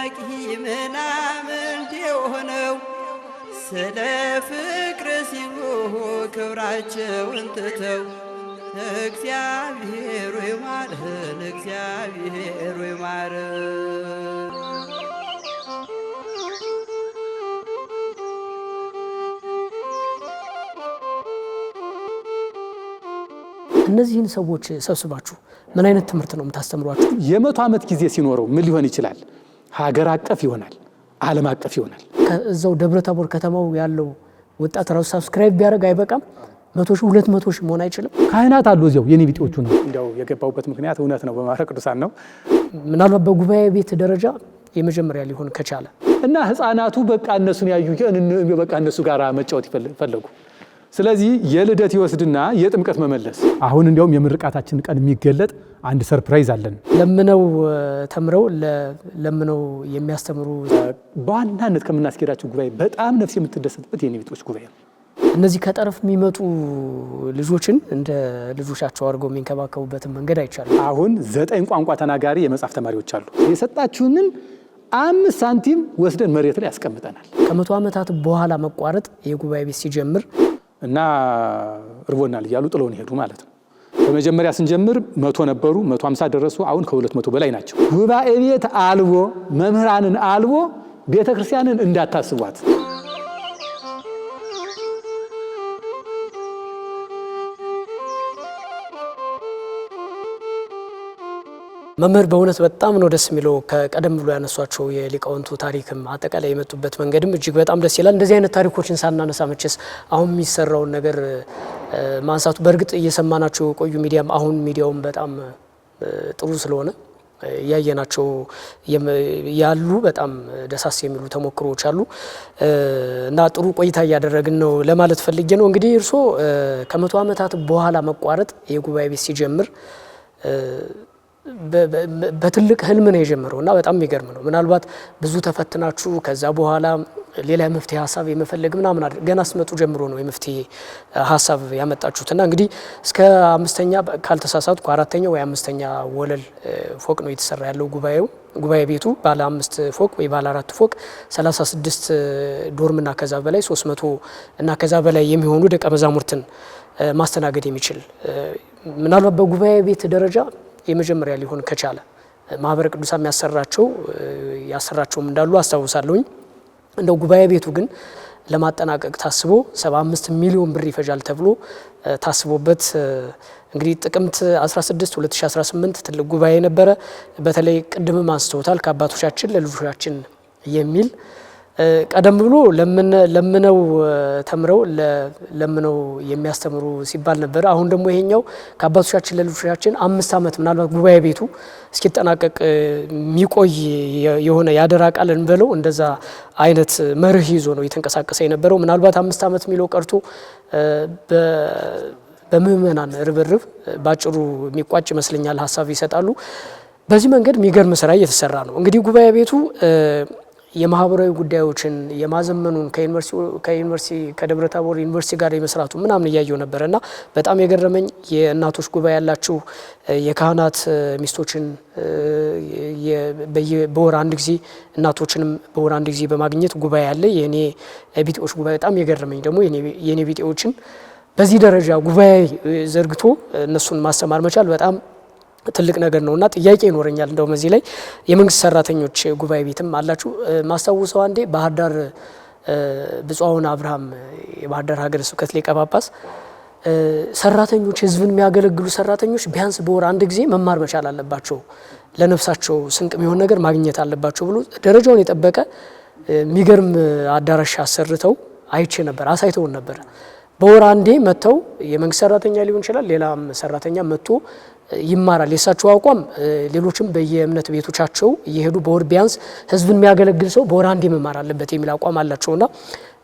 ጠባቂ ምናምን የሆነው ስለ ፍቅር ሲሉ ክብራቸውን ትተው እግዚአብሔር ይማረን፣ እግዚአብሔር ይማረን። እነዚህን ሰዎች ሰብስባችሁ ምን አይነት ትምህርት ነው የምታስተምሯቸው? የ100 ዓመት ጊዜ ሲኖረው ምን ሊሆን ይችላል? ሀገር አቀፍ ይሆናል፣ ዓለም አቀፍ ይሆናል። ከዛው ደብረታቦር ከተማው ያለው ወጣት ራሱ ሰብስክራይብ ቢያደርግ አይበቃም? 100 ሺህ 200 ሺህ መሆን አይችልም? ካህናት አሉ እዚያው የኔ ቢጤዎቹ ነው። እንደው የገባውበት ምክንያት እውነት ነው በማረ ቅዱሳን ነው። ምናልባት በጉባኤ ቤት ደረጃ የመጀመሪያ ሊሆን ከቻለ እና ህፃናቱ በቃ እነሱን ያዩ በቃ እነሱ ጋር መጫወት ፈለጉ። ስለዚህ የልደት ይወስድና የጥምቀት መመለስ። አሁን እንዲያውም የምርቃታችን ቀን የሚገለጥ አንድ ሰርፕራይዝ አለን። ለምነው ተምረው ለምነው የሚያስተምሩ በዋናነት ከምናስኬዳቸው ጉባኤ በጣም ነፍስ የምትደሰትበት የኔ ቢጤዎች ጉባኤ ነው። እነዚህ ከጠረፍ የሚመጡ ልጆችን እንደ ልጆቻቸው አድርገው የሚንከባከቡበትን መንገድ አይቻልም። አሁን 9 ቋንቋ ተናጋሪ የመጽሐፍ ተማሪዎች አሉ። የሰጣችሁንን 5 ሳንቲም ወስደን መሬት ላይ ያስቀምጠናል። ከ100 ዓመታት በኋላ መቋረጥ የጉባኤ ቤት ሲጀምር እና እርቦናል እያሉ ጥለውን ሄዱ ማለት ነው። በመጀመሪያ ስንጀምር 100 ነበሩ፣ 150 ደረሱ። አሁን ከ200 በላይ ናቸው። ጉባኤ ቤት አልቦ መምህራንን አልቦ ቤተክርስቲያንን እንዳታስቧት። መምህር በእውነት በጣም ነው ደስ የሚለው። ከቀደም ብሎ ያነሷቸው የሊቃውንቱ ታሪክም አጠቃላይ የመጡበት መንገድም እጅግ በጣም ደስ ይላል። እንደዚህ አይነት ታሪኮችን ሳናነሳ መቼስ አሁን የሚሰራውን ነገር ማንሳቱ በእርግጥ እየሰማናቸው የቆዩ ሚዲያም አሁን ሚዲያውም በጣም ጥሩ ስለሆነ ያየናቸው ያሉ በጣም ደሳስ የሚሉ ተሞክሮዎች አሉ እና ጥሩ ቆይታ እያደረግን ነው ለማለት ፈልጌ ነው። እንግዲህ እርሶ ከ100 ዓመታት በኋላ መቋረጥ የጉባኤ ቤት ሲጀምር በትልቅ ህልም ነው የጀመረው እና በጣም የሚገርም ነው። ምናልባት ብዙ ተፈትናችሁ ከዛ በኋላ ሌላ የመፍትሄ ሀሳብ የመፈለግ ምናምን ገና ስመጡ ጀምሮ ነው የመፍትሄ ሀሳብ ያመጣችሁት እና እንግዲህ እስከ 5ኛ ካልተሳሳትኩ 4ኛ ወይ 5ኛ ወለል ፎቅ ነው የተሰራ ያለው ጉባኤ ቤቱ ባለ 5 ፎቅ ወይ ባለ 4 ፎቅ 36 ዶርምና ከዛ በላይ 300 እና ከዛ በላይ የሚሆኑ ደቀ መዛሙርትን ማስተናገድ የሚችል ምናልባት በጉባኤ ቤት ደረጃ የመጀመሪያ ሊሆን ከቻለ ማህበረ ቅዱሳን ያሰራቸውም እንዳሉ አስታውሳለሁኝ። እንደው ጉባኤ ቤቱ ግን ለማጠናቀቅ ታስቦ 75 ሚሊዮን ብር ይፈጃል ተብሎ ታስቦበት እንግዲህ ጥቅምት 16 2018 ትልቅ ጉባኤ ነበረ። በተለይ ቅድምም አንስተውታል ከአባቶቻችን ለልጆቻችን የሚል ቀደም ብሎ ለምነው ተምረው ለምነው የሚያስተምሩ ሲባል ነበር። አሁን ደግሞ ይሄኛው ከአባቶቻችን ለልጆቻችን 5 ዓመት ምናልባት ጉባኤ ቤቱ እስኪጠናቀቅ የሚቆይ የሆነ ያደራ ቃል እንበለው እንደዛ አይነት መርህ ይዞ ነው የተንቀሳቀሰ የነበረው። ምናልባት 5 ዓመት የሚለው ቀርቶ በምእመናን ርብርብ ባጭሩ የሚቋጭ ይመስለኛል ሀሳብ ይሰጣሉ። በዚህ መንገድ የሚገርም ስራ እየተሰራ ነው። እንግዲህ ጉባኤ ቤቱ የማህበራዊ ጉዳዮችን የማዘመኑን ከዩኒቨርሲቲ ከደብረታቦር ዩኒቨርሲቲ ጋር የመስራቱ ምናምን እያየው ነበርና በጣም የገረመኝ የእናቶች ጉባኤ ያላችሁ የካህናት ሚስቶችን በወር አንድ ጊዜ እናቶችንም በወር አንድ ጊዜ በማግኘት ጉባኤ ያለ የኔ ቢጤዎች ጉባኤ በጣም የገረመኝ ደግሞ የኔ ቢጤዎችን በዚህ ደረጃ ጉባኤ ዘርግቶ እነሱን ማስተማር መቻል በጣም ትልቅ ነገር ነውና ጥያቄ ይኖረኛል። እንደውም እዚህ ላይ የመንግስት ሰራተኞች ጉባኤ ቤትም አላችሁ። ማስታወሰው አንዴ ባህር ዳር ብፁዕ አብርሃም የባህር ዳር ሀገረ ስብከት ሊቀ ጳጳስ ሰራተኞች ህዝብን የሚያገለግሉ ሰራተኞች ቢያንስ በወር አንድ ጊዜ መማር መቻል አለባቸው፣ ለነፍሳቸው ስንቅ የሚሆን ነገር ማግኘት አለባቸው ብሎ ደረጃውን የጠበቀ የሚገርም አዳራሽ አሰርተው አይቼ ነበር፣ አሳይተውን ነበር። በወር አንዴ መጥተው የመንግስት ሰራተኛ ሊሆን ይችላል ሌላም ሰራተኛ መጥቶ ይማራል። የሳቸው አቋም ሌሎችም በየእምነት ቤቶቻቸው እየሄዱ በወር ቢያንስ ህዝብን የሚያገለግል ሰው በወር አንዴ መማር አለበት የሚል አቋም አላቸውና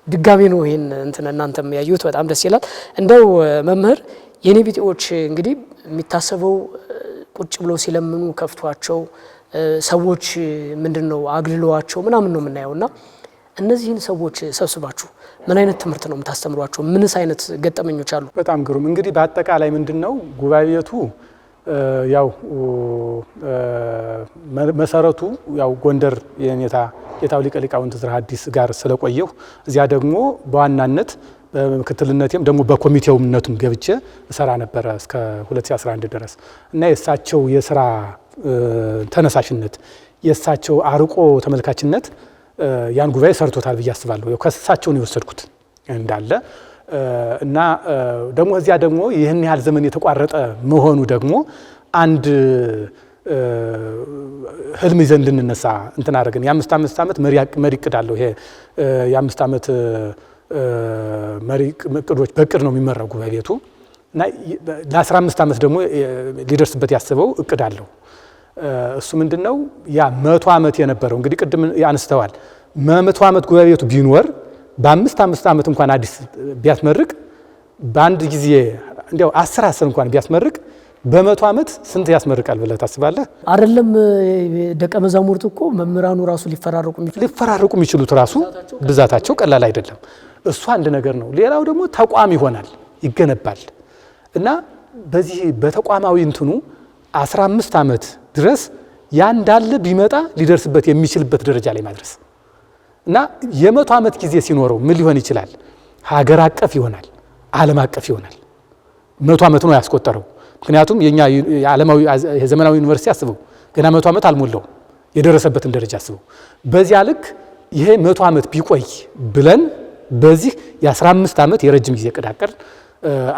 ድጋሜ ነው ይሄን እናንተም ያዩት በጣም ደስ ይላል። እንደው መምህር የኔ ቢጤዎች እንግዲህ የሚታሰበው ቁጭ ብለው ሲለምኑ ከፍቷቸው ሰዎች ምንድነው አግልለዋቸው ምናምን ነው የምናየውና እነዚህን ሰዎች ሰብስባችሁ ምን አይነት ትምህርት ነው የምታስተምሯቸው? ምንስ አይነት ገጠመኞች አሉ? በጣም ግሩም። እንግዲህ በአጠቃላይ ምንድነው ጉባኤ ቤቱ ያው መሰረቱ ያው ጎንደር የኔታ ጌታው ሊቀ ሊቃውንት ዕዝራ ሐዲስ ጋር ስለቆየሁ እዚያ ደግሞ በዋናነት በምክትልነቴም ደግሞ በኮሚቴውነቱም ገብቼ እሰራ ነበረ እስከ 2011 ድረስ እና የእሳቸው የስራ ተነሳሽነት የእሳቸው አርቆ ተመልካችነት ያን ጉባኤ ሰርቶታል ብዬ አስባለሁ። ከእሳቸው ነው የወሰድኩት እንዳለ እና ደግሞ እዚያ ደግሞ ይህን ያህል ዘመን የተቋረጠ መሆኑ ደግሞ አንድ ህልም ይዘን እንድንነሳ እንትን አደረገን። የ5 ዓመት መሪ እቅድ አለው። ይሄ የ5 ዓመት መሪ እቅዶች በእቅድ ነው የሚመራው ጉባኤ ቤቱ እና ለ15 ዓመት ደግሞ ሊደርስበት ያስበው እቅድ አለው። እሱ ምንድነው? ያ 100 ዓመት የነበረው እንግዲህ ቅድም ያንስተዋል። 100 ዓመት ጉባኤ ቤቱ ቢኖር በ5 ዓመት እንኳን አዲስ ቢያስመርቅ በአንድ ጊዜ እንዲያው 10 እንኳን ቢያስመርቅ በ100 ዓመት ስንት ያስመርቃል ብለህ ታስባለህ? አይደለም ደቀ መዛሙርቱ እኮ መምህራኑ ራሱ ሊፈራረቁ የሚችሉት ራሱ ብዛታቸው ቀላል አይደለም። እሱ አንድ ነገር ነው። ሌላው ደግሞ ተቋም ይሆናል፣ ይገነባል እና በዚህ በተቋማዊ እንትኑ 15 ዓመት ድረስ ያ እንዳለ ቢመጣ ሊደርስበት የሚችልበት ደረጃ ላይ ማድረስ እና የ100 ዓመት ጊዜ ሲኖረው ምን ሊሆን ይችላል? ሀገር አቀፍ ይሆናል፣ ዓለም አቀፍ ይሆናል። 100 ዓመት ነው ያስቆጠረው። ምክንያቱም የኛ የዓለማዊ የዘመናዊ ዩኒቨርሲቲ አስበው ገና 100 ዓመት አልሞላው የደረሰበትን ደረጃ አስበው። በዚያ ልክ ይሄ 100 ዓመት ቢቆይ ብለን በዚህ የ15 ዓመት የረጅም ጊዜ ቅዳቀር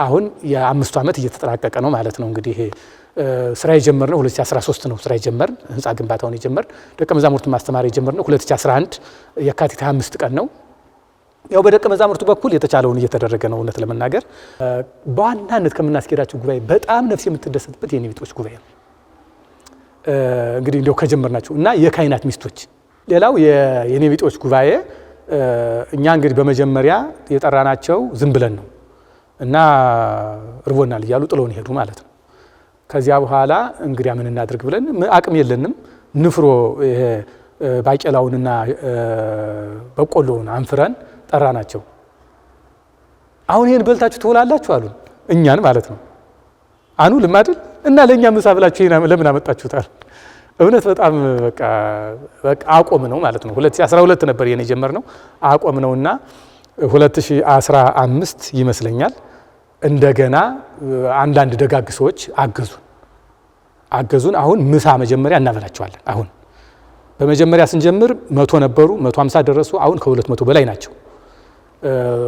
አሁን የ5 ዓመት እየተጠናቀቀ ነው ማለት ነው። እንግዲህ ይሄ ስራ የጀመርነው 2013 ነው። ስራ የጀመርን ህንጻ ግንባታውን የጀመርን ደቀ መዛሙርቱን ማስተማር የጀመርነው 2011 የካቲት 25 ቀን ነው። ያው በደቀ መዛሙርቱ በኩል የተቻለውን እየተደረገ ነው። እውነት ለመናገር በዋናነት ከምናስኬዳቸው ጉባኤ በጣም ነፍስ የምትደሰትበት የኔ ቢጤዎች ጉባኤ ነው። እንግዲህ እንደው ከጀመርናቸው እና የካህናት ሚስቶች ሌላው የኔ ቢጤዎች ጉባኤ እኛ እንግዲህ በመጀመሪያ የጠራናቸው ዝም ብለን ነው እና እርቦናል እያሉ ጥለውን ሄዱ ማለት ነው። ከዚያ በኋላ እንግዲያ ምን እናድርግ ብለን አቅም የለንም ንፍሮ ይሄ ባቄላውንና በቆሎውን አንፍረን ጠራናቸው። አሁን ይሄን በልታችሁ ትውላላችሁ አሉን፣ እኛን ማለት ነው። አኑ ልማድል እና ለኛ ምሳ ብላችሁ ይሄን ለምን አመጣችሁታል? እውነት በጣም በቃ አቆም ነው ማለት ነው። 2012 ነበር የኔ ጀመርነው አቆም ነውና 2015 ይመስለኛል እንደገና አንዳንድ ደጋግ ሰዎች አገዙን። አሁን ምሳ መጀመሪያ እናበላቸዋለን። አሁን በመጀመሪያ ስንጀምር 100 ነበሩ፣ 150 ደረሱ። አሁን ከ200 በላይ ናቸው።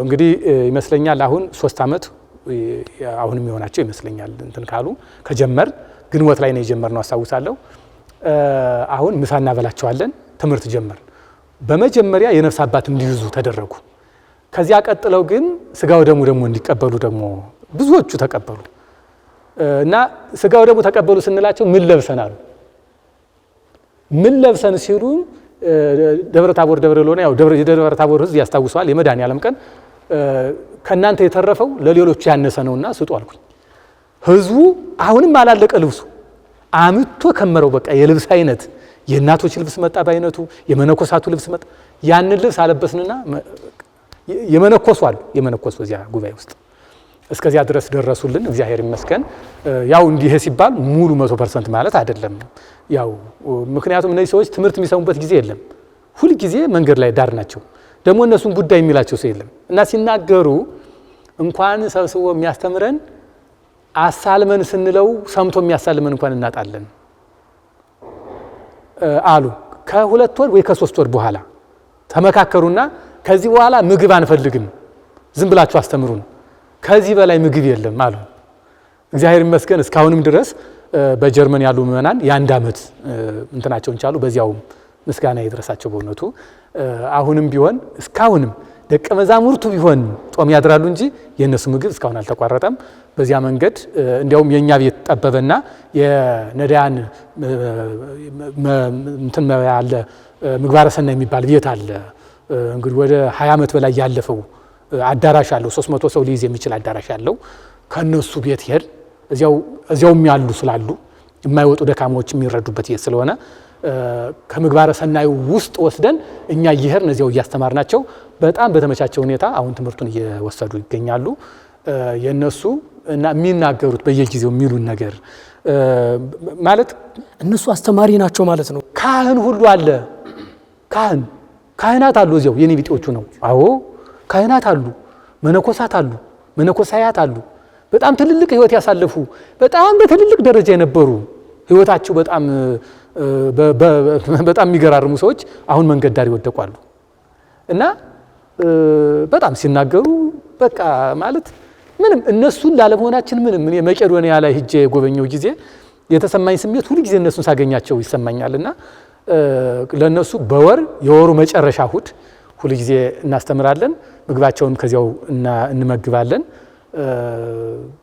እንግዲህ ይመስለኛል አሁን 3 ዓመት አሁንም የሆናቸው ይመስለኛል እንትን ካሉ ከጀመር ግንቦት ላይ ነው የጀመርነው አስታውሳለሁ። አሁን ምሳ እናበላቸዋለን። ትምህርት ጀመር። በመጀመሪያ የነፍስ አባት እንዲይዙ ተደረጉ። ከዚያ ቀጥለው ግን ስጋው ደሙ ደግሞ እንዲቀበሉ ደግሞ ብዙዎቹ ተቀበሉ እና ስጋው ደሙ ተቀበሉ ስንላቸው ምን ለብሰን አሉ። ምን ለብሰን ሲሉ ደብረ ታቦር ደብረ ሎና ያው ደብረ ታቦር ህዝብ ያስታውሰዋል። የመድኃኔዓለም ቀን ከእናንተ የተረፈው ለሌሎቹ ያነሰ ነውና ስጡ አልኩኝ። ህዝቡ አሁንም አላለቀ ልብሱ አምጥቶ ከመረው። በቃ የልብስ አይነት የእናቶች ልብስ መጣ፣ በአይነቱ የመነኮሳቱ ልብስ መጣ። ያንን ልብስ አለበስንና የመነኮሱ እዚያ ጉባኤ ውስጥ እስከዚያ ድረስ ደረሱልን። እግዚአብሔር ይመስገን። ያው እንዲህ ሲባል ሙሉ 100% ማለት አይደለም። ያው ምክንያቱም እነዚህ ሰዎች ትምህርት የሚሰሙበት ጊዜ የለም። ሁል ጊዜ መንገድ ላይ ዳር ናቸው። ደግሞ እነሱን ጉዳይ የሚላቸው ሰው የለም እና ሲናገሩ እንኳን ሰብስቦ የሚያስተምረን አሳልመን ስንለው ሰምቶ የሚያሳልመን እንኳን እናጣለን አሉ። ከ2 ወር ወይ ከ3 ወር በኋላ ተመካከሩና ከዚህ በኋላ ምግብ አንፈልግም፣ ዝም ብላችሁ አስተምሩን፣ ከዚህ በላይ ምግብ የለም አሉ። እግዚአብሔር ይመስገን እስካሁንም ድረስ በጀርመን ያሉ ምዕመናን የ1 ዓመት እንትናቸውን ቻሉ። በዚያው ምስጋና ይድረሳቸው በእውነቱ። አሁንም ቢሆን እስካሁንም ደቀ መዛሙርቱ ቢሆን ጾም ያድራሉ እንጂ የነሱ ምግብ እስካሁን አልተቋረጠም። በዚያ መንገድ እንዲያውም የኛ ቤት ጠበበና የነዳያን እንትን ያለ ምግባረ ሰናይ የሚባል ቤት አለ። እንግዲህ ወደ 20 ዓመት በላይ ያለፈው አዳራሽ አለው። 300 ሰው ሊይዝ የሚችል አዳራሽ አለው። ከነሱ ቤት ሄድ እዚያውም ያሉ ስላሉ የማይወጡ ደካሞች የሚረዱበት ቤት ስለሆነ ከምግባረ ሰናዩ ውስጥ ወስደን እኛ እየሄድን እዚያው እያስተማርናቸው በጣም በተመቻቸ ሁኔታ አሁን ትምህርቱን እየወሰዱ ይገኛሉ። የነሱ እና የሚናገሩት በየጊዜው የሚሉን ነገር ማለት እነሱ አስተማሪ ናቸው ማለት ነው። ካህን ሁሉ አለ። ካህናት አሉ እዚያው የኔ ቢጤዎቹ ነው። አዎ ካህናት አሉ፣ መነኮሳት አሉ፣ መነኮሳያት አሉ። በጣም ትልልቅ ህይወት ያሳለፉ በጣም በትልልቅ ደረጃ የነበሩ ህይወታቸው በጣም የሚገራርሙ ሰዎች አሁን መንገድ ዳር ይወደቋሉ። እና በጣም ሲናገሩ በቃ ማለት ምንም እነሱን ላለመሆናችን ምንም እኔ መቄዶንያ ላይ ሄጄ ጎበኘው ጊዜ የተሰማኝ ስሜት ሁሉ ጊዜ እነሱን ሳገኛቸው ይሰማኛልና ለነሱ በወር የወሩ መጨረሻ እሁድ ሁሉ ጊዜ እናስተምራለን። ምግባቸውን ከዚያው እንመግባለን።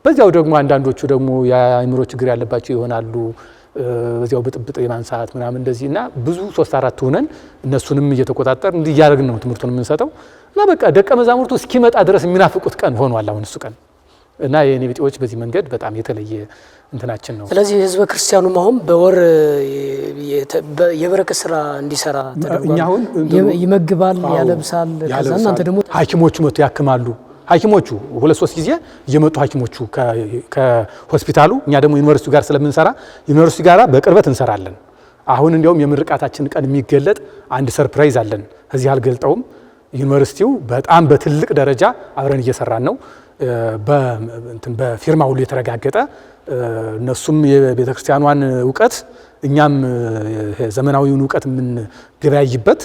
በዚያው ደግሞ አንዳንዶቹ ደግሞ የአእምሮ ችግር ያለባቸው ይሆናሉ። በዚያው ብጥብጥ የማንሳት ምናምን እንደዚህና ብዙ 3-4 ሆነን እነሱንም እየተቆጣጠር እንዲያደርግን ነው ትምህርቱን የምንሰጠው። እና በቃ ደቀ መዛሙርቱ እስኪመጣ ድረስ የሚናፍቁት ቀን ሆኗል አሁን እሱ ቀን። እና የኔ ቢጤዎች በዚህ መንገድ በጣም የተለየ እንትናችን ነው። ስለዚህ ህዝበ ክርስቲያኑም አሁን በወር የበረከት ስራ እንዲሰራ ተደርጓል። ይመግባል፣ ያለብሳል። ከዛ እናንተ ደግሞ ሐኪሞቹ መጥተው ያክማሉ። ሐኪሞቹ 2-3 ጊዜ እየመጡ ሐኪሞቹ ከሆስፒታሉ እኛ ደግሞ ዩኒቨርሲቲው ጋር ስለምንሰራ ዩኒቨርሲቲው ጋር በቅርበት እንሰራለን። አሁን እንዲያውም የምርቃታችን ቀን የሚገለጥ አንድ ሰርፕራይዝ አለን። እዚህ አልገልጠውም። ዩኒቨርሲቲው በጣም በትልቅ ደረጃ አብረን እየሰራን ነው። በፊርማ ሁሉ የተረጋገጠ እነሱም የቤተክርስቲያኗን ዕውቀት እኛም ዘመናዊውን ዕውቀት የምንገበያይበት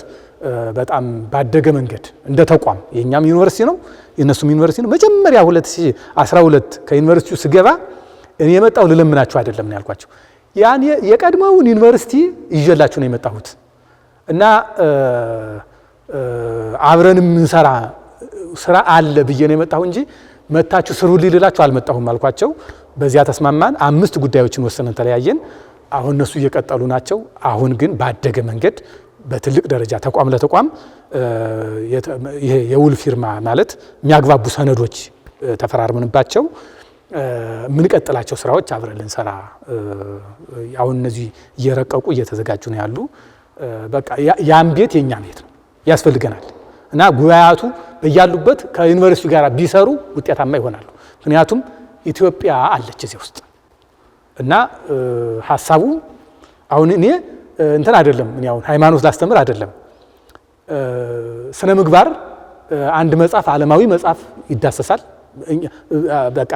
በጣም ባደገ መንገድ እንደ ተቋም የኛም ዩኒቨርሲቲ ነው የነሱም ዩኒቨርሲቲ ነው። መጀመሪያ 2012 ከዩኒቨርሲቲው ስገባ እኔ የመጣው ልለምናችሁ አይደለም ነው ያልኳቸው። ያን የቀድሞውን ዩኒቨርሲቲ ይዤላችሁ ነው የመጣሁት እና አብረንም እንሰራ ስራ አለ ብዬ ነው የመጣሁ እንጂ መታችሁ ስሩ ልላችሁ አልመጣሁም አልኳቸው። በዚያ ተስማማን። 5 ጉዳዮችን ወሰነን ተለያየን። አሁን እነሱ እየቀጠሉ ናቸው። አሁን ግን ባደገ መንገድ በትልቅ ደረጃ ተቋም ለተቋም ይሄ የውል ፊርማ ማለት የሚያግባቡ ሰነዶች ተፈራርመንባቸው የምንቀጥላቸው ስራዎች አብረን ልንሰራ አሁን እነዚህ እየረቀቁ እየተዘጋጁ ነው ያሉ። በቃ ያን ቤት የኛ ቤት ነው ያስፈልገናል እና ጉባኤያቱ በያሉበት ከዩኒቨርሲቲው ጋር ቢሰሩ ውጤታማ ይሆናሉ። ምክንያቱም ኢትዮጵያ አለች እዚህ ውስጥ እና ሐሳቡ አሁን እኔ እንትን አይደለም እኔ አሁን ሃይማኖት ላስተምር አይደለም። ስነ ምግባር አንድ መጽሐፍ ዓለማዊ መጽሐፍ ይዳሰሳል። በቃ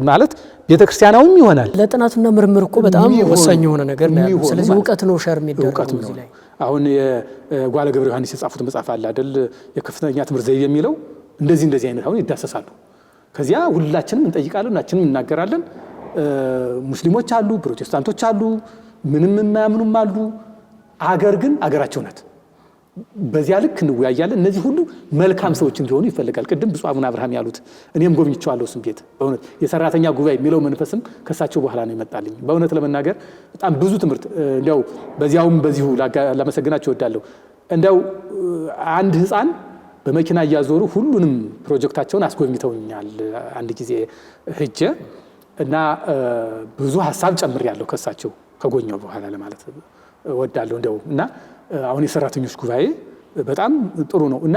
ማለት ቤተክርስቲያናዊም ይሆናል። ለጥናትና ምርምር እኮ በጣም ወሳኝ የሆነ ነገር ነው። ስለዚህ ዕውቀት ነው ሸር የሚደረገው እዚህ ላይ። አሁን የጓለ ገብረ ዮሐንስ የጻፉት መጽሐፍ አለ አይደል? የከፍተኛ ትምህርት ዘይቤ የሚለው እንደዚህ አይነት አሁን ይዳሰሳሉ። ከዚያ ሁላችንም እንጠይቃለን፣ ሁላችንም እናገራለን። ሙስሊሞች አሉ፣ ፕሮቴስታንቶች አሉ፣ ምንም የማያምኑም አሉ። አገር ግን አገራቸው ናት። በዚያ ልክ እንወያያለን። እነዚህ ሁሉ መልካም ሰዎች እንዲሆኑ ይፈልጋል። ቅድም ብፁዕ አቡነ አብርሃም ያሉት እኔም ጎብኝቼዋለሁ እሱም ቤት። በእውነት የሰራተኛ ጉባኤ የሚለው መንፈስም ከሳቸው በኋላ ነው የመጣልኝ። በእውነት ለመናገር በጣም ብዙ ትምህርት እንዲያው በዚያውም በዚሁ ላመሰግናቸው እወዳለሁ። እንዲያው አንድ ህፃን በመኪና እያዞሩ ሁሉንም ፕሮጀክታቸውን አስጎብኝተውኛል አንድ ጊዜ ሄጄ እና ብዙ ሀሳብ ጨምሬያለሁ ከሳቸው ከጎኛው በኋላ ለማለት እወዳለሁ። እንዲያው እና አሁን የሰራተኞች ጉባኤ በጣም ጥሩ ነው እና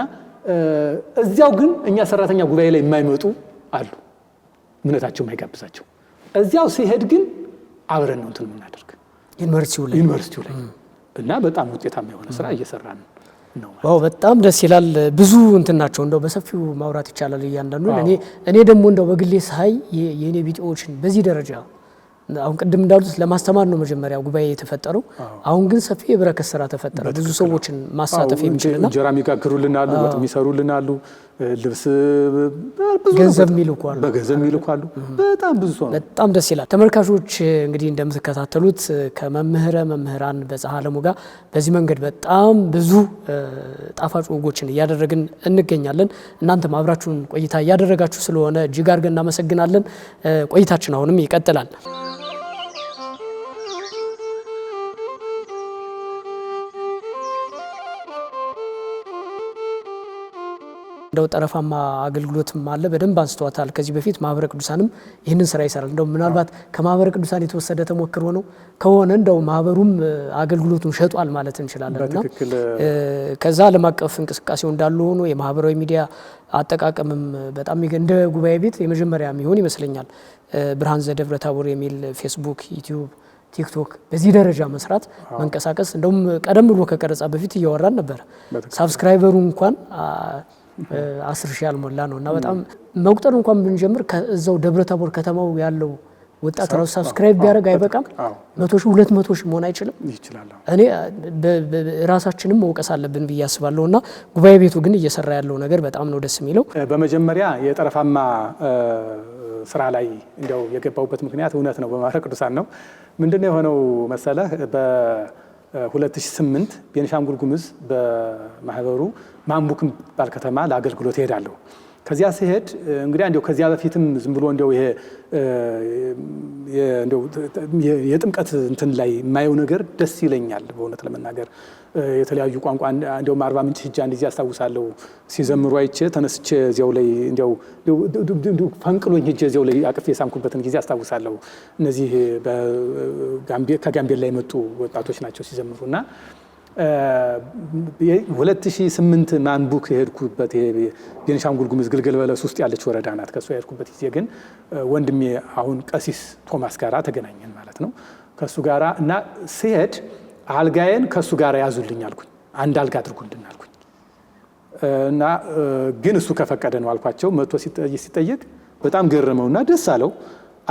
እዚያው ግን እኛ ሰራተኛ ጉባኤ ላይ የማይመጡ አሉ፣ እምነታቸው የማይጋብዛቸው። እዚያው ሲሄድ ግን አብረን ነው እንትን የምናደርግ ዩኒቨርሲቲው ላይ እና በጣም ውጤታማ የሆነ ስራ እየሰራን ነው። ዋው በጣም ደስ ይላል። ብዙ እንትን ናቸው እንደው በሰፊው ማውራት ይቻላል እያንዳንዱ። እኔ ደግሞ እንደው በግሌ ሳይ የኔ ቢጤዎችን በዚህ ደረጃ አሁን ቅድም እንዳሉት ለማስተማር ነው መጀመሪያ ጉባኤ የተፈጠረው። አሁን ግን ሰፊ የበረከት ስራ ተፈጠረ። ብዙ ሰዎችን ማሳተፍ የሚችልና እንጀራ የሚጋግሩልናሉ፣ ወጥ የሚሰሩልናሉ፣ ልብስ ገንዘብ የሚልኳሉ፣ በገንዘብ የሚልኳሉ። በጣም ብዙ ሰው ነው። በጣም ደስ ይላል። ተመልካቾች እንግዲህ እንደምትከታተሉት ከመምህራን በፀሐ ዓለሙ ጋር በዚህ መንገድ በጣም ብዙ ጣፋጭ ወጎችን እያደረግን እንገኛለን። እናንተም አብራችሁን ቆይታ እያደረጋችሁ ስለሆነ እጅግ አድርገን እናመሰግናለን። ቆይታችን አሁንም ይቀጥላል። እንደው ጠረፋማ አገልግሎትም አለ በደንብ አንስተዋታል። ከዚህ በፊት ማህበረ ቅዱሳንም ይህንን ስራ ይሰራል። እንደው ምናልባት ከማህበረ ቅዱሳን የተወሰደ ተሞክሮ ነው ከሆነ እንደው ማህበሩም አገልግሎቱን ሸጧል ማለት እንችላለንና ከዛ ዓለም አቀፍ እንቅስቃሴው እንዳለ ሆኖ የማህበራዊ ሚዲያ አጠቃቀምም በጣም እንደ ጉባኤ ቤት የመጀመሪያ የሚሆን ይመስለኛል። ብርሃን ዘደብረ ታቦር የሚል ፌስቡክ፣ ዩቲዩብ፣ ቲክቶክ በዚህ ደረጃ መስራት መንቀሳቀስ እንደውም ቀደም ብሎ ከቀረጻ በፊት እያወራን ነበር። ሳብስክራይበሩ እንኳን 10,000 ያልሞላ ነው እና በጣም መቁጠር እንኳን ብንጀምር ከዛው ደብረ ታቦር ከተማው ያለው ወጣት ራሱ ሳብስክራይብ ቢያደርግ አይበቃም? 100,000 200,000 መሆን አይችልም? ይችላል። እኔ ራሳችንም መውቀስ አለብን ብዬ አስባለሁ እና ጉባኤ ቤቱ ግን እየሰራ ያለው ነገር በጣም ነው ደስ የሚለው። በመጀመሪያ የጠረፋማ ስራ ላይ እንደው የገባውበት ምክንያት እውነት ነው በማህበረ ቅዱሳን ነው። ምንድነው የሆነው መሰለህ? በ2008 ቤኒሻንጉል ጉሙዝ በማህበሩ ማንቡክ ባል ከተማ ለአገልግሎት እሄዳለሁ። ከዚያ ሲሄድ እንግዲህ እንደው ከዚያ በፊትም ዝም ብሎ እንደው ይሄ እንደው የጥምቀት እንትን ላይ የማየው ነገር ደስ ይለኛል በእውነት ለመናገር የተለያዩ ቋንቋ እንደው አርባ ምንጭ ሂጅ አንድ ጊዜ አስታውሳለሁ ሲዘምሩ አይቼ ተነስቼ እዚያው ላይ እንደው ፈንቅሎኝ ሂጅ እዚያው ላይ አቅፌ ሳምኩበትን ጊዜ አስታውሳለሁ። እነዚህ ከጋምቤላ የመጡ ወጣቶች ናቸው ሲዘምሩና 2008 ማንቡክ የሄድኩበት ቤኒሻንጉል ጉሙዝ ግልገል በለስ ውስጥ ያለች ወረዳ ናት። ከሱ የሄድኩበት ጊዜ ግን ወንድሜ አሁን ቀሲስ ቶማስ ጋራ ተገናኘን ማለት ነው። ከሱ ጋራ እና ሲሄድ አልጋዬን ከሱ ጋራ ያዙልኝ አልኩኝ። አንድ አልጋ አድርጉልን አልኩኝ እና ግን እሱ ከፈቀደ ነው አልኳቸው። መጥቶ ሲጠይቅ በጣም ገረመውና ደስ አለው።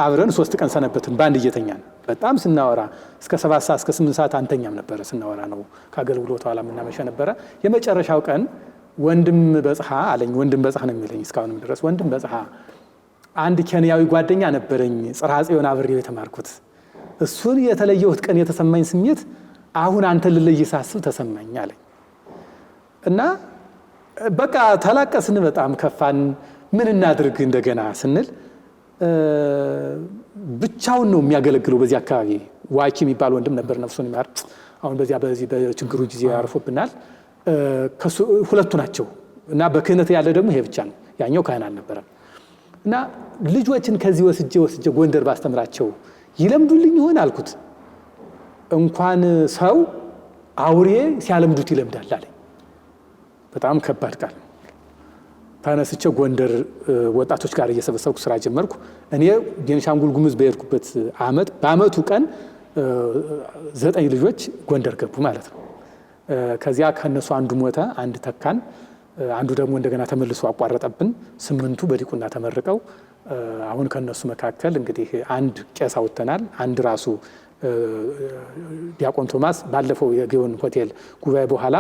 አብረን 3 ቀን ሰነበትን ባንድ እየተኛን በጣም ስናወራ እስከ 7 ሰዓት እስከ 8 ሰዓት አንተኛም ነበረ። ስናወራ ነው ከአገልግሎቱ ኋላ ምናመሸ ነበረ። የመጨረሻው ቀን ወንድም በጽሐ አለኝ። ወንድም በጽሐ ነው የሚለኝ እስካሁንም ድረስ። ወንድም በጽሐ አንድ ኬንያዊ ጓደኛ ነበረኝ ጽርሐ ጽዮን አብሬው የተማርኩት። እሱን የተለየሁት ቀን የተሰማኝ ስሜት አሁን አንተ ልለይ ሳስብ ተሰማኝ አለኝ እና በቃ ተላቀስን። በጣም ከፋን። ምን እናድርግ እንደገና ስንል ብቻውን ነው የሚያገለግለው በዚህ አካባቢ። ዋኪ የሚባል ወንድም ነበር ነፍሱን ይማር። አሁን በዚህ በችግሩ ጊዜ ያርፎብናል። ከሱ ሁለቱ ናቸው እና በክህነት ያለ ደግሞ ይሄ ብቻ ነው። ያኛው ካህን አልነበረም እና ልጆችን ከዚህ ወስጄ ጎንደር ባስተምራቸው ይለምዱልኝ ይሆን አልኩት። እንኳን ሰው አውሬ ሲያለምዱት ይለምዳል አለኝ። በጣም ከባድ ቃል። ተነስቼ ጎንደር ወጣቶች ጋር እየሰበሰብኩ ስራ ጀመርኩ። እኔ ቤኒሻንጉል ጉሙዝ በሄድኩበት አመት በአመቱ ቀን 9 ልጆች ጎንደር ገቡ ማለት ነው። ከዚያ ከነሱ አንዱ ሞተ፣ አንድ ተካን፣ አንዱ ደግሞ እንደገና ተመልሶ አቋረጠብን። 8ቱ በዲቁና ተመርቀው አሁን ከነሱ መካከል እንግዲህ አንድ ቄስ አውጥተናል። አንድ ራሱ ዲያቆን ቶማስ ባለፈው የጊዮን ሆቴል ጉባኤ በኋላ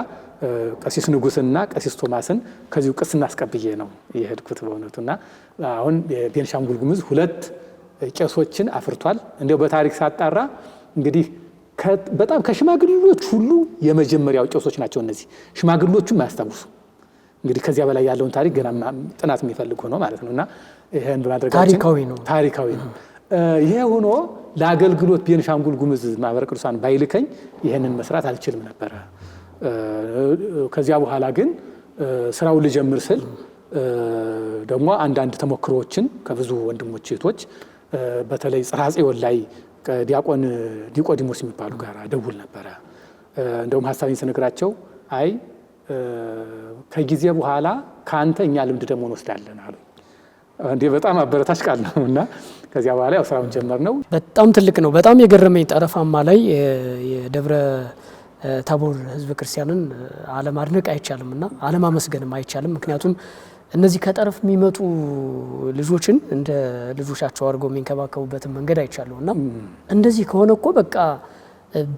ቀሲስ ንጉስና ቀሲስ ቶማስን ከዚሁ ቅስና አስቀብዬ ነው የሄድኩት በእውነቱና አሁን ቤኒሻንጉል ጉሙዝ 2 ቄሶችን አፍርቷል። እንደው በታሪክ ሳጣራ እንግዲህ በጣም ከሽማግሌዎች ሁሉ የመጀመሪያው ቄሶች ናቸው እነዚህ። ሽማግሌዎቹም አያስታውሱ እንግዲህ ከዚያ በላይ ያለውን ታሪክ ገና ጥናት የሚፈልግ ሆኖ ማለት ነውና ይሄን በማድረጋችን ታሪካዊ ነው። ይሄ ሆኖ ለአገልግሎት ቤኒሻንጉል ጉሙዝ ማህበረ ቅዱሳን ባይልከኝ ይሄንን መስራት አልችልም ነበር። ከዚያ በኋላ ግን ስራውን ልጀምር ስል ደግሞ አንዳንድ ተሞክሮዎችን ከብዙ ወንድሞች እህቶች በተለይ ጽርሐ ጽዮን ላይ ዲያቆን ኒቆዲሞስ የሚባሉ ጋር ደውል ነበረ። እንደውም ሀሳቤን ስነግራቸው አይ ከጊዜ በኋላ ከአንተ እኛ ልምድ ደግሞ እንወስዳለን አሉ። እንዴ በጣም አበረታች ቃል ነውና ከዚያ በኋላ ያው ስራውን ጀመር ነው። በጣም ትልቅ ነው። በጣም የገረመኝ ጠረፋማ ላይ የደብረ ታቦር ህዝብ ክርስቲያንን አለማድነቅ አይቻልምና አለማመስገንም አይቻልም። ምክንያቱም እነዚህ ከጠረፍ የሚመጡ ልጆችን እንደ ልጆቻቸው አድርገው የሚንከባከቡበትን መንገድ አይቻለሁና እንደዚህ ከሆነ እኮ በቃ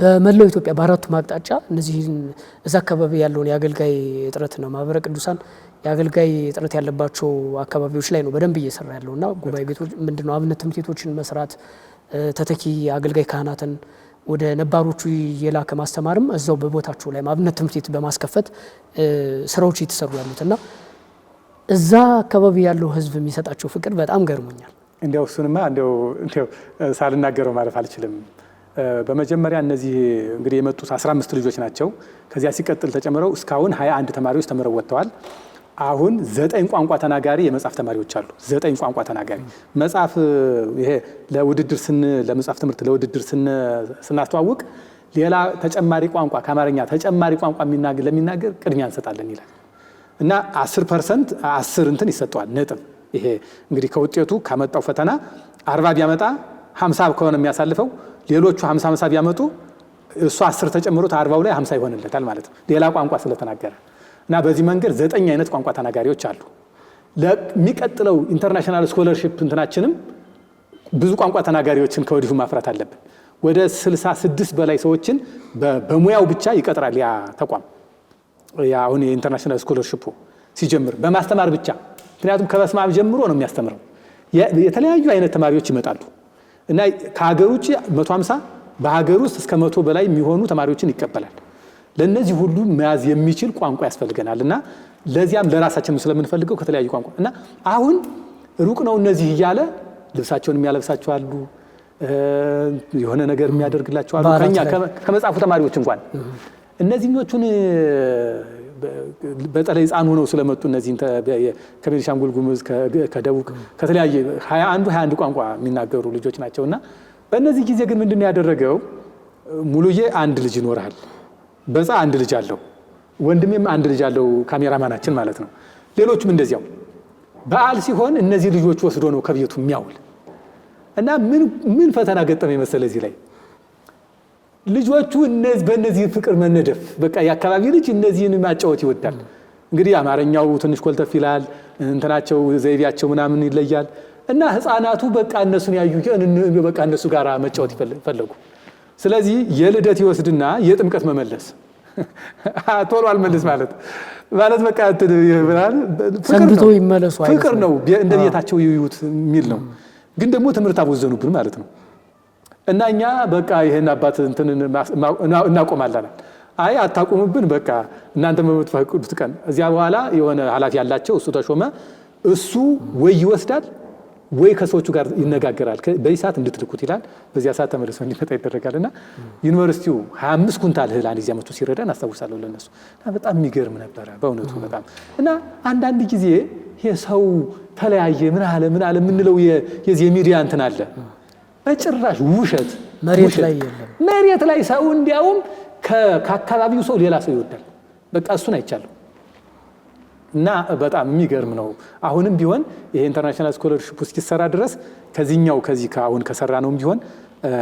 በመላው ኢትዮጵያ በአራቱ ማቅጣጫ እነዚህን እዛ አካባቢ ያለውን የአገልጋይ እጥረት ነው ማህበረ ቅዱሳን የአገልጋይ እጥረት ያለባቸው አካባቢዎች ላይ ነው በደንብ እየሰራ ያለውና ጉባኤ ቤቶች ምንድነው አብነት ትምህርት ቤቶችን መስራት ተተኪ አገልጋይ ካህናትን ወደ ነባሮቹ የላከ ማስተማርም እዛው በቦታቸው ላይ አብነት ትምህርት ቤት በማስከፈት ስራዎች እየተሰሩ ያሉትና እዛ አካባቢ ያለው ህዝብ የሚሰጣቸው ፍቅር በጣም ገርሞኛል። እንደው እሱንማ እንደው ሳልናገረው ማለፍ አልችልም። በመጀመሪያ እነዚህ እንግዲህ የመጡት 15 ልጆች ናቸው። ከዚያ ሲቀጥል ተጨምረው እስካሁን 21 ተማሪዎች ተመረው ወጥተዋል። አሁን 9 ቋንቋ ተናጋሪ የመጽሐፍ ተማሪዎች አሉ። 9 ቋንቋ ተናጋሪ መጽሐፍ ይሄ ለውድድር ለመጽሐፍ ትምህርት ለውድድር ስናስተዋውቅ ሌላ ተጨማሪ ቋንቋ ከአማርኛ ተጨማሪ ቋንቋ ለሚናገር ቅድሚያ እንሰጣለን ይላል እና 10% 10 እንትን ይሰጠዋል ነጥብ። ይሄ እንግዲህ ከውጤቱ ከመጣው ፈተና 40 ቢያመጣ 50 ከሆነ የሚያሳልፈው ሌሎቹ 50 ቢያመጡ እሱ 10 ተጨምሮት 40 ላይ 50 ይሆንለታል ማለት ነው ሌላ ቋንቋ ስለተናገረ እና በዚህ መንገድ 9 አይነት ቋንቋ ተናጋሪዎች አሉ። ለሚቀጥለው ኢንተርናሽናል ስኮለርሺፕ እንትናችንም ብዙ ቋንቋ ተናጋሪዎችን ከወዲሁ ማፍራት አለብን። ወደ 66 በላይ ሰዎችን በሙያው ብቻ ይቀጥራል ያ ተቋም። ያ አሁን የኢንተርናሽናል ስኮለርሺፑ ሲጀምር በማስተማር ብቻ ምክንያቱም ከበስማም ጀምሮ ነው የሚያስተምረው። የተለያዩ አይነት ተማሪዎች ይመጣሉ እና ከሀገር ውጭ 150 በሀገር ውስጥ እስከ 100 በላይ የሚሆኑ ተማሪዎችን ይቀበላል። ለነዚህ ሁሉ መያዝ የሚችል ቋንቋ ያስፈልገናል እና ለዚያም ለራሳችን ስለምንፈልገው ከተለያዩ ቋንቋ እና አሁን ሩቅ ነው እነዚህ እያለ ልብሳቸውን የሚያለብሳቸው አሉ፣ የሆነ ነገር የሚያደርግላቸው አሉ። ከመጽሐፉ ተማሪዎች እንኳን እነዚህኞቹን በተለይ ሕፃን ሆነው ስለመጡ እነዚህን ከቤኒሻንጉል ጉሙዝ ከደቡብ ከተለያየ 21 ቋንቋ የሚናገሩ ልጆች ናቸውና በእነዚህ ጊዜ ግን ምንድነው ያደረገው? ሙሉዬ አንድ ልጅ ይኖራል፣ በዛ አንድ ልጅ አለው፣ ወንድሜም አንድ ልጅ አለው፣ ካሜራማናችን ማለት ነው። ሌሎችም እንደዚያው በዓል ሲሆን እነዚህ ልጆች ወስዶ ነው ከቤቱ የሚያውል እና ምን ፈተና ገጠመ መሰለ እዚህ ላይ ልጆቹ በእነዚህ ፍቅር መነደፍ በቃ የአካባቢ ልጅ እነዚህን ማጫወት ይወዳል። እንግዲህ አማርኛው ትንሽ ኮልተፍ ይላል፣ እንትናቸው ዘይቤያቸው ምናምን ይለያል እና ህፃናቱ በቃ እነሱን ያዩ በቃ እነሱ ጋር መጫወት ፈለጉ። ስለዚህ የልደት ይወስድና የጥምቀት መመለስ ቶሎ አልመለስ ማለት በቃ ሰንብቶ ይመለሱ ፍቅር ነው እንደ ቤታቸው ይዩት የሚል ነው። ግን ደግሞ ትምህርት አወዘኑብን ማለት ነው እና እኛ በቃ ይሄን አባት እንትን እናቆማለን። አይ አታቆሙብን፣ በቃ እናንተ በምትፈቅዱት ቀን እዚያ በኋላ የሆነ ኃላፊ ያላቸው እሱ ተሾመ። እሱ ወይ ይወስዳል ወይ ከሰዎቹ ጋር ይነጋገራል። በዚህ ሰዓት እንድትልኩት ይላል። በዚያ ሰዓት ተመልሶ እንዲመጣ ይደረጋልና ዩኒቨርሲቲው 25 ኩንታል እህል አንድ ዚያ መጥቶ ሲረዳን አስታውሳለሁ ለነሱ። በጣም የሚገርም ነበረ በእውነቱ በጣም እና አንዳንድ ጊዜ የሰው ተለያየ ምን አለ የምንለው የዚህ ሚዲያ እንትን አለ በጭራሽ ውሸት መሬት ላይ ሰው እንዲያውም ከአካባቢው ሰው ሌላ ሰው ይወዳል። በቃ እሱን አይቻለሁ እና በጣም የሚገርም ነው። አሁንም ቢሆን ይሄ ኢንተርናሽናል ስኮለርሺፕ እስኪሰራ ድረስ ከዚህ አሁን ከሰራ ነው ቢሆን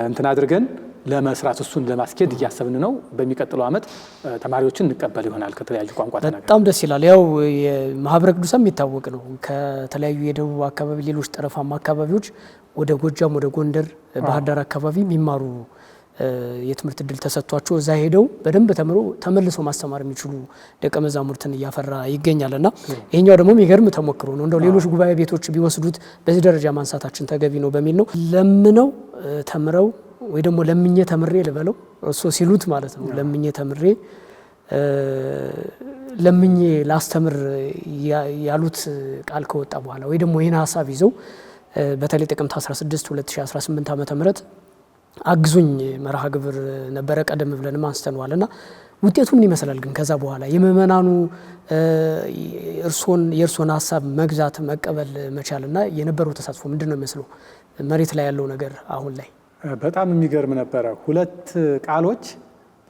እንትን አድርገን ለመስራት እሱን ለማስኬድ እያሰብን ነው። በሚቀጥለው ዓመት ተማሪዎችን እንቀበል ይሆናል ከተለያዩ ቋንቋ ተናጋሪ። በጣም ደስ ይላል። ያው የማህበረ ቅዱሳን የሚታወቅ ነው። ከተለያዩ የደቡብ አካባቢ ሌሎች ጠረፋማ አካባቢዎች ወደ ጎጃም፣ ወደ ጎንደር፣ ባህር ዳር አካባቢ የሚማሩ የትምህርት እድል ተሰጥቷቸው እዛ ሄደው በደንብ ተምሮ ተመልሰው ማስተማር የሚችሉ ደቀ መዛሙርትን እያፈራ ይገኛልና ይሄኛው ደግሞ የሚገርም ተሞክሮ ነው። እንደው ሌሎች ጉባኤ ቤቶች ቢወስዱት በዚህ ደረጃ ማንሳታችን ተገቢ ነው በሚል ነው። ለምነው ተምረው ወይ ደግሞ ለምኜ ተምሬ ልበለው እሱ ሲሉት ማለት ነው። ለምኜ ተምሬ ለምኜ ላስተምር ያሉት ቃል ከወጣ በኋላ ወይ ደግሞ ይህን ሀሳብ ይዘው በተለይ ጥቅምት 16 2018 ዓ.ም አግዙኝ መርሃ ግብር ነበረ። ቀደም ብለንም አንስተነዋልና ውጤቱ ምን ይመስላል ግን ከዛ በኋላ የምእመናኑ የእርሶን ሀሳብ መግዛት መቀበል መቻልና የነበረው ተሳትፎ ምንድነው የሚመስለው? መሬት ላይ ያለው ነገር አሁን ላይ በጣም የሚገርም ነበረ። 2 ቃሎች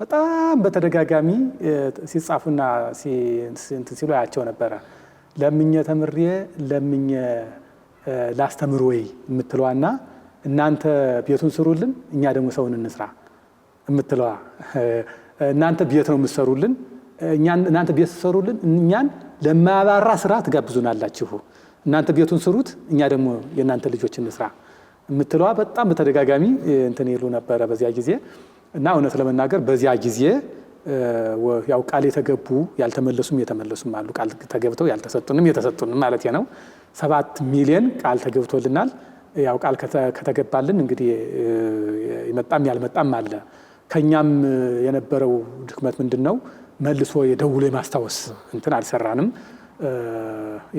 በጣም በተደጋጋሚ ሲጻፉና ሲሉ ያቸው ነበረ። ለምኜ ተምሬ ለምኜ ላስተምር ወይ የምትለዋና እናንተ ቤቱን ስሩልን እኛ ደግሞ ሰውን እንስራ የምትለዋ። እናንተ ቤት ነው የምትሰሩልን፣ እናንተ ቤት ስሩልን እኛን ለማያባራ ስራ ትጋብዙናላችሁ። እናንተ ቤቱን ስሩት እኛ ደግሞ የእናንተ ልጆች እንስራ የምትለዋ በጣም በተደጋጋሚ እንትን ይሉ ነበረ በዚያ ጊዜ እና እውነት ለመናገር በዚያ ጊዜ ያው ቃል የተገቡ ያልተመለሱም የተመለሱም አሉ። ቃል ተገብተው ያልተሰጡንም የተሰጡንም ማለት ነው። 7 ሚሊዮን ቃል ተገብቶልናል። ያው ቃል ከተገባልን እንግዲህ ይመጣም ያልመጣም አለ። ከኛም የነበረው ድክመት ምንድነው? መልሶ የደውሎ የማስታወስ እንትን አልሰራንም።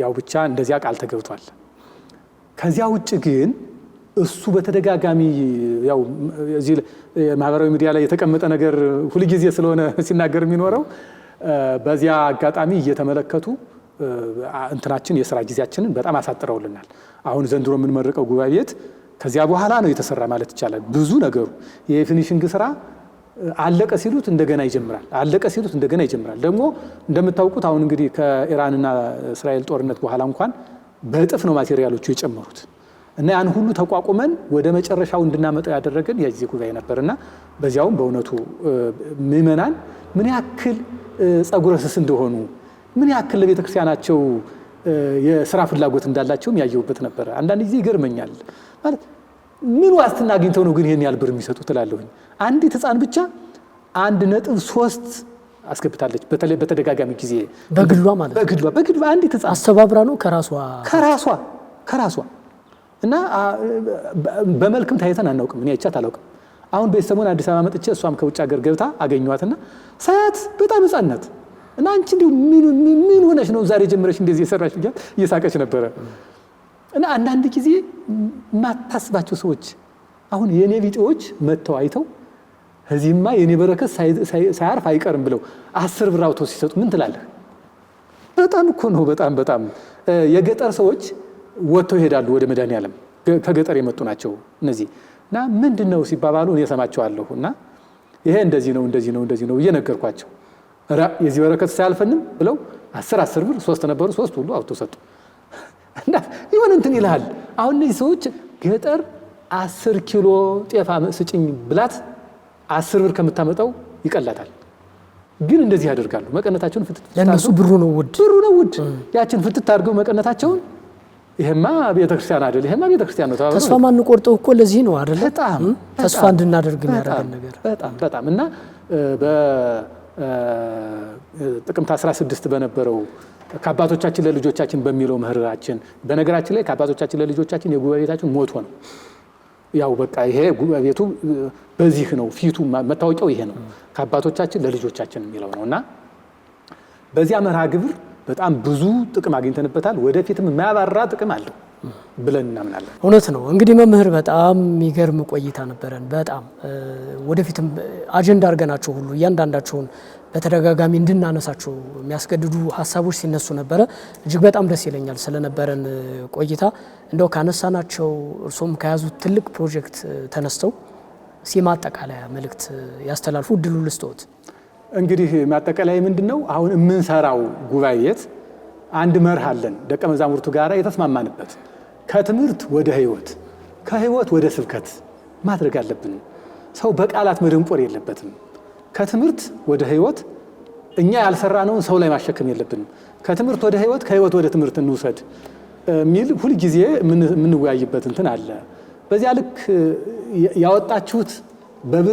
ያው ብቻ እንደዚያ ቃል ተገብቷል። ከዚያ ውጭ ግን እሱ በተደጋጋሚ ያው እዚህ ማህበራዊ ሚዲያ ላይ የተቀመጠ ነገር ሁሉ ጊዜ ስለሆነ ሲናገር የሚኖረው በዚያ አጋጣሚ እየተመለከቱ እንትናችን የሥራ ጊዜያችንን በጣም አሳጥረውልናል። አሁን ዘንድሮ የምንመርቀው ጉባኤ ቤት ከዚያ በኋላ ነው የተሰራ ማለት ይቻላል። ብዙ ነገሩ የፊኒሽንግ ስራ አለቀ ሲሉት እንደገና ይጀምራል፣ አለቀ ሲሉት እንደገና ይጀምራል። ደግሞ እንደምታውቁት አሁን እንግዲህ ከኢራንና እስራኤል ጦርነት በኋላ እንኳን በእጥፍ ነው ማቴሪያሎቹ የጨመሩት እና ያን ሁሉ ተቋቁመን ወደ መጨረሻው እንድናመጣው ያደረገን የዚህ ጉባኤ ነበርና በዚያውም በእውነቱ ምእመናን ምን ያክል ጸጉረ ስስ እንደሆኑ ምን ያክል ለቤተ ክርስቲያናቸው የሥራ ፍላጎት እንዳላቸውም ያየሁበት ነበር። አንዳንድ ጊዜ ይገርመኛል ማለት ምን ዋስትና አግኝተው ነው ግን ይሄን ያህል ብር የሚሰጡት እላለሁኝ። አንዲት ሕፃን ብቻ 1.3 አስገብታለች። በተለይ በተደጋጋሚ ጊዜ በግሏ ማለት በግሏ አንዲት ሕፃን አስተባብራ ነው ከራሷ እና በመልክም ታይተን አናውቅም። እኔ አይቻት አላውቅም። አሁን በሰሞን አዲስ አበባ መጥቼ እሷም ከውጭ ሀገር ገብታ አገኘኋትና ሳያት በጣም ሕፃን ናት እና አንቺ እንዲሁ ምን ሆነሽ ነው ዛሬ ጀምረሽ እንደዚህ የሰራሽ ብያት እየሳቀች ነበረ። እና አንዳንድ ጊዜ ማታስባቸው ሰዎች አሁን የኔ ቢጤዎች መጥተው አይተው እዚህማ የኔ በረከት ሳያርፍ አይቀርም ብለው 10 ብር አውጥተው ሲሰጡ ምን ትላለህ? በጣም እኮ ነው በጣም የገጠር ሰዎች ወጥተው ይሄዳሉ ወደ መድኃኔዓለም ከገጠር የመጡ ናቸው እነዚህ እና ምንድነው ሲባባሉ እኔ ሰማቸዋለሁ እና ይሄ እንደዚህ ነው እየነገርኳቸው የዚህ በረከት ሳያልፈንም ብለው 10 ብር 3 ነበሩ 3 ሁሉ አውጥተው ሰጡ። እና ይሁን እንትን ይልሃል። አሁን እነዚህ ሰዎች ገጠር 10 ኪሎ ጤፍ ስጭኝ ብላት 10 ብር ከምታመጣው ይቀላታል። ግን እንደዚህ ያደርጋሉ። መቀነታቸውን ፍትት ለነሱ ብሩ ነው ውድ ያችን ፍትት አድርገው መቀነታቸውን ይሄማ ቤተክርስቲያን አይደል ይሄማ ቤተክርስቲያን ነው ተባብረው ተስፋ ማን ቆርጠው እኮ ለዚህ ነው አይደል በጣም ተስፋ እንድናደርግ የሚያደርገን ነገር በጣም እና በጥቅምት 16 በነበረው ከአባቶቻችን ለልጆቻችን በሚለው ምህራችን በነገራችን ላይ ከአባቶቻችን ለልጆቻችን የጉባኤ ቤታችን ሞቶ ነው። ያው በቃ ይሄ ጉባኤ ቤቱ በዚህ ነው ፊቱ መታወቂያው ይሄ ነው ከአባቶቻችን ለልጆቻችን የሚለው ነውና በዚያ መርሃ ግብር በጣም ብዙ ጥቅም አግኝተንበታል። ወደፊትም የማያባራ ጥቅም አለው ብለን እናምናለን። እውነት ነው። እንግዲህ መምህር በጣም የሚገርም ቆይታ ነበረን። በጣም ወደፊትም አጀንዳ አድርገናቸው ሁሉ እያንዳንዳቸውን በተደጋጋሚ እንድናነሳቸው የሚያስገድዱ ሀሳቦች ሲነሱ ነበረ። እጅግ በጣም ደስ ይለኛል ስለነበረን ቆይታ። እንደው ካነሳናቸው እርሶም ከያዙት ትልቅ ፕሮጀክት ተነስተው ማጠቃለያ መልእክት ያስተላልፉ እድሉ ልስጥዎት። እንግዲህ ማጠቃለያ ምንድነው? አሁን የምንሰራው ጉባኤ ቤት አንድ መርህ አለን ደቀ መዛሙርቱ ጋር የተስማማንበት ከትምህርት ወደ ሕይወት ከሕይወት ወደ ስብከት ማድረግ አለብን። ሰው በቃላት መደንቆር የለበትም። ከትምህርት ወደ ሕይወት እኛ ያልሰራነውን ሰው ላይ ማሸከም የለብንም። ከትምህርት ወደ ሕይወት ከሕይወት ወደ ትምህርት እንውሰድ የሚል ሁል ጊዜ የምንወያይበት እንትን አለ። በዚያ ልክ ያወጣችሁት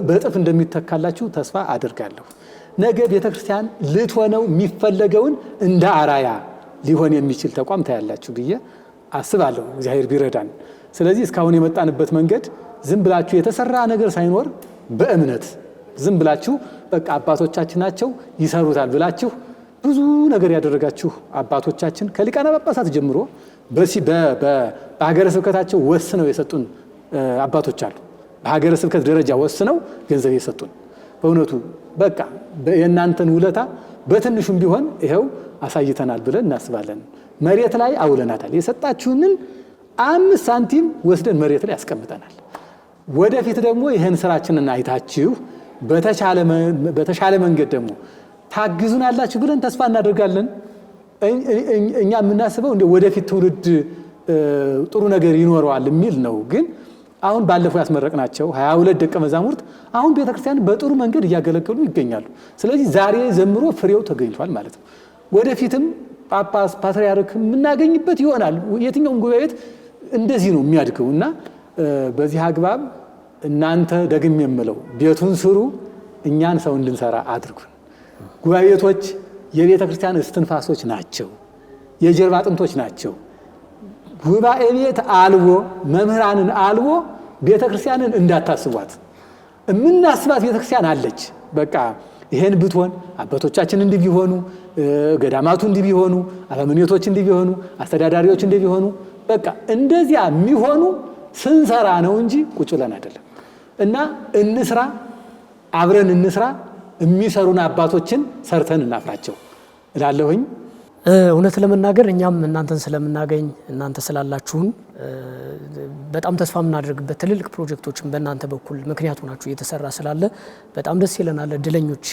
በእጥፍ እንደሚተካላችሁ ተስፋ አድርጋለሁ። ነገ ቤተክርስቲያን ልትሆነው የሚፈለገውን እንደ አራያ ሊሆን የሚችል ተቋም ታያላችሁ ብዬ አስባለሁ እግዚአብሔር ቢረዳን። ስለዚህ እስካሁን የመጣንበት መንገድ ዝም ብላችሁ የተሰራ ነገር ሳይኖር በእምነት ዝም ብላችሁ በቃ አባቶቻችን ናቸው ይሰሩታል ብላችሁ ብዙ ነገር ያደረጋችሁ አባቶቻችን ከሊቃነ ጳጳሳት ጀምሮ በሀገረ ስብከታቸው ወስነው የሰጡን አባቶች አሉ። በሀገረ ስብከት ደረጃ ወስነው ገንዘብ የሰጡን በእውነቱ በቃ የእናንተን ውለታ በትንሹም ቢሆን ይሄው አሳይተናል ብለን እናስባለን። መሬት ላይ አውለናታል። የሰጣችሁንን 5 ሳንቲም ወስደን መሬት ላይ ያስቀምጠናል። ወደፊት ደግሞ ይህን ስራችንን አይታችሁ በተሻለ መንገድ ደግሞ ታግዙናላችሁ ብለን ተስፋ እናደርጋለን። እኛ የምናስበው እንደ ወደፊት ትውልድ ጥሩ ነገር ይኖረዋል የሚል ነው። ግን አሁን ባለፈው ያስመረቅናቸው 22 ደቀ መዛሙርት አሁን ቤተክርስቲያን በጥሩ መንገድ እያገለገሉ ይገኛሉ። ስለዚህ ዛሬ ዘምሮ ፍሬው ተገኝቷል ማለት ነው። ወደፊትም ጳጳስ ፓትርያርክ የምናገኝበት ይሆናል። የትኛውም ጉባኤ ቤት እንደዚህ ነው የሚያድገው እና በዚህ አግባብ እናንተ ደግም የምለው ቤቱን ስሩ፣ እኛን ሰው እንድንሰራ አድርጉን። ጉባኤ ቤቶች የቤተ ክርስቲያን እስትንፋሶች ናቸው፣ የጀርባ አጥንቶች ናቸው። ጉባኤ ቤት አልቦ መምህራንን አልቦ ቤተ ክርስቲያንን እንዳታስቧት። የምናስባት ቤተ ክርስቲያን አለች። በቃ ይሄን ብትሆን አባቶቻችን እንዲህ ቢሆኑ፣ ገዳማቱ እንዲህ ቢሆኑ፣ አበምኔቶች እንዲህ ቢሆኑ፣ አስተዳዳሪዎች እንዲህ ቢሆኑ፣ በቃ እንደዚያ የሚሆኑ ስንሰራ ነው እንጂ ቁጭ ብለን አይደለም። እና እንስራ፣ አብረን እንስራ። የሚሰሩን አባቶችን ሰርተን እናፍራቸው እላለሁኝ። እውነት ለመናገር እኛም እናንተን ስለምናገኝ እናንተ ስላላችሁን በጣም ተስፋ የምናደርግበት ትልልቅ ፕሮጀክቶችን በእናንተ በኩል ምክንያት ሆናችሁ እየተሰራ ስላለ በጣም ደስ ይለናል፣ እድለኞች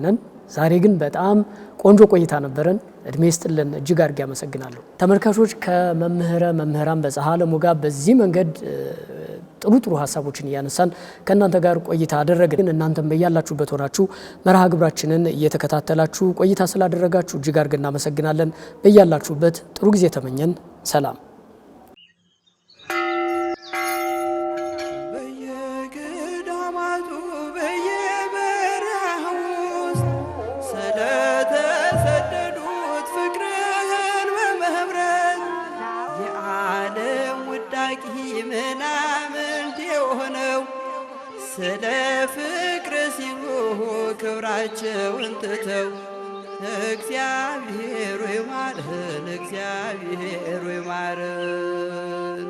ነን። ዛሬ ግን በጣም ቆንጆ ቆይታ ነበረን። እድሜ ይስጥልን። እጅግ አድርጌ አመሰግናለሁ። ተመልካቾች መምህራን በፀሐለም ጋር በዚህ መንገድ ጥሩ ሀሳቦችን እያነሳን ከእናንተ ጋር ቆይታ አደረግን። እናንተም በያላችሁበት ሆናችሁ መርሃ ግብራችንን እየተከታተላችሁ ቆይታ ስላደረጋችሁ እጅግ አድርገን እናመሰግናለን። በያላችሁበት ጥሩ ጊዜ ተመኘን። ሰላም። በየገዳማቱ በየበረሃው ውስጥ ስለተሰደዱት ፍቅርህን በመብረት የዓለም ውዳቂ ምናምንት የሆነው ስለ ፍቅር ሲሉ ክብራቸውን ትተው እግዚአብሔር ይማረን፣ እግዚአብሔር ይማረን።